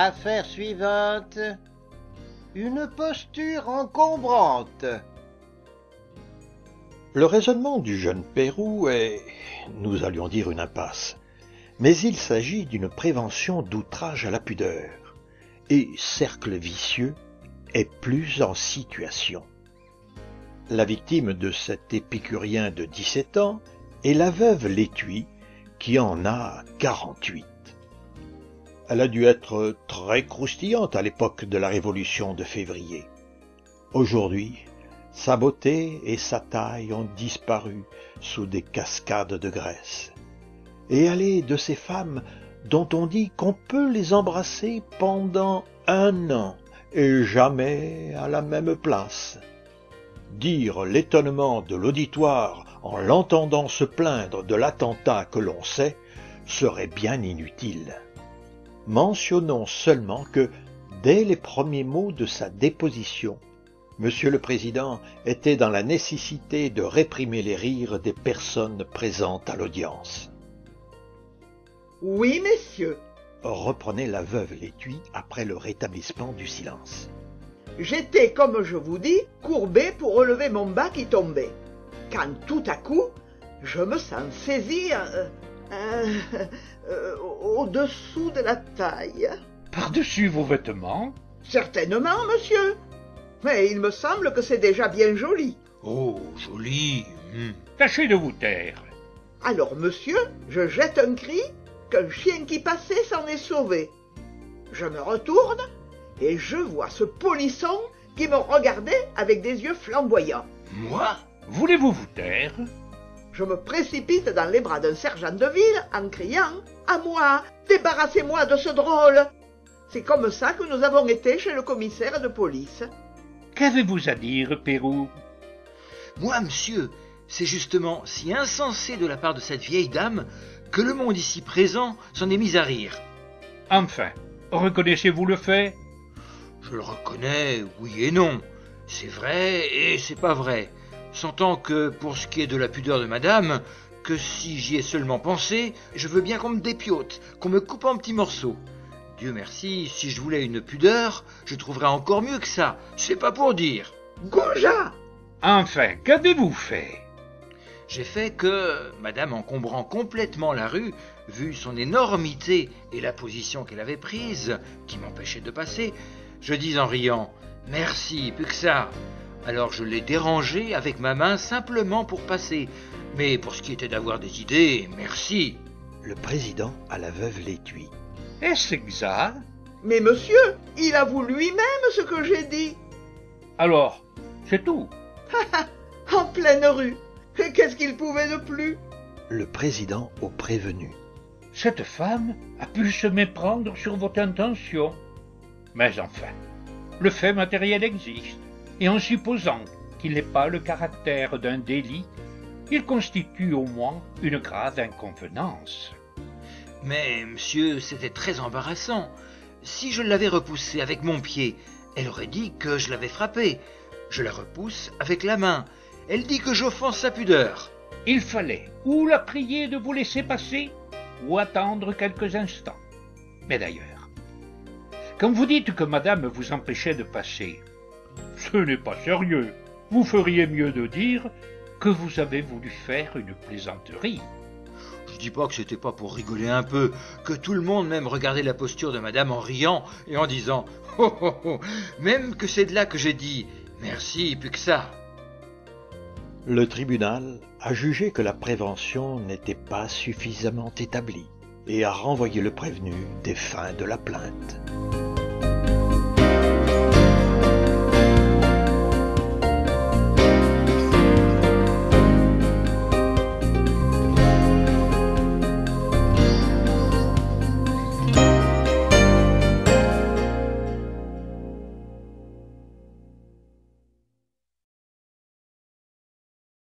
Affaire suivante. Une posture encombrante. Le raisonnement du jeune Pérou est, nous allions dire, une impasse. Mais il s'agit d'une prévention d'outrage à la pudeur. Et cercle vicieux est plus en situation. La victime de cet épicurien de 17 ans est la veuve Léthuy, qui en a 48. Elle a dû être très croustillante à l'époque de la Révolution de février. Aujourd'hui, sa beauté et sa taille ont disparu sous des cascades de graisse. Et elle est de ces femmes dont on dit qu'on peut les embrasser pendant 1 an et jamais à la même place. Dire l'étonnement de l'auditoire en l'entendant se plaindre de l'attentat que l'on sait serait bien inutile. Mentionnons seulement que, dès les premiers mots de sa déposition, Monsieur le Président était dans la nécessité de réprimer les rires des personnes présentes à l'audience. « Oui, messieurs, » reprenait la veuve Léthuy après le rétablissement du silence. « J'étais, comme je vous dis, courbé pour relever mon bas qui tombait, quand tout à coup, je me sens saisi au-dessous de la taille. »« Par-dessus vos vêtements ?»« Certainement, monsieur. Mais il me semble que c'est déjà bien joli. »« Oh, joli. Tâchez de vous taire. »« Alors, monsieur, je jette un cri, qu'un chien qui passait s'en est sauvé. Je me retourne, et je vois ce polisson qui me regardait avec des yeux flamboyants. »« Moi ? Voulez-vous vous taire ?» Je me précipite dans les bras d'un sergent de ville en criant « À moi, débarrassez-moi de ce drôle !» C'est comme ça que nous avons été chez le commissaire de police. Qu'avez-vous à dire, Pérou ? Moi, monsieur, c'est justement si insensé de la part de cette vieille dame que le monde ici présent s'en est mis à rire. Enfin, reconnaissez-vous le fait ? Je le reconnais, oui et non. C'est vrai et c'est pas vrai. Sentant que, pour ce qui est de la pudeur de madame, que si j'y ai seulement pensé, je veux bien qu'on me dépiote, qu'on me coupe en petits morceaux. Dieu merci, si je voulais une pudeur, je trouverais encore mieux que ça, c'est pas pour dire. Goujat ! Enfin, qu'avez-vous fait ? J'ai fait que, madame encombrant complètement la rue, vu son énormité et la position qu'elle avait prise, qui m'empêchait de passer, je dis en riant « Merci, plus que ça !» Alors je l'ai dérangée avec ma main simplement pour passer. Mais pour ce qui était d'avoir des idées, merci. Le président à la veuve Léthuy. Est-ce exact ? Mais monsieur, il avoue lui-même ce que j'ai dit. Alors, c'est tout. En pleine rue. Qu'est-ce qu'il pouvait de plus ? Le président au prévenu. Cette femme a pu se méprendre sur votre intention. Mais enfin, le fait matériel existe. Et en supposant qu'il n'ait pas le caractère d'un délit, il constitue au moins une grave inconvenance. Mais, monsieur, c'était très embarrassant. Si je l'avais repoussée avec mon pied, elle aurait dit que je l'avais frappée. Je la repousse avec la main. Elle dit que j'offense sa pudeur. Il fallait ou la prier de vous laisser passer, ou attendre quelques instants. Mais d'ailleurs, quand vous dites que madame vous empêchait de passer, ce n'est pas sérieux. Vous feriez mieux de dire que vous avez voulu faire une plaisanterie. Je dis pas que c'était pas pour rigoler un peu, que tout le monde même regardait la posture de madame en riant et en disant « Oh oh oh !» Même que c'est de là que j'ai dit « Merci, plus que ça !» Le tribunal a jugé que la prévention n'était pas suffisamment établie et a renvoyé le prévenu des fins de la plainte.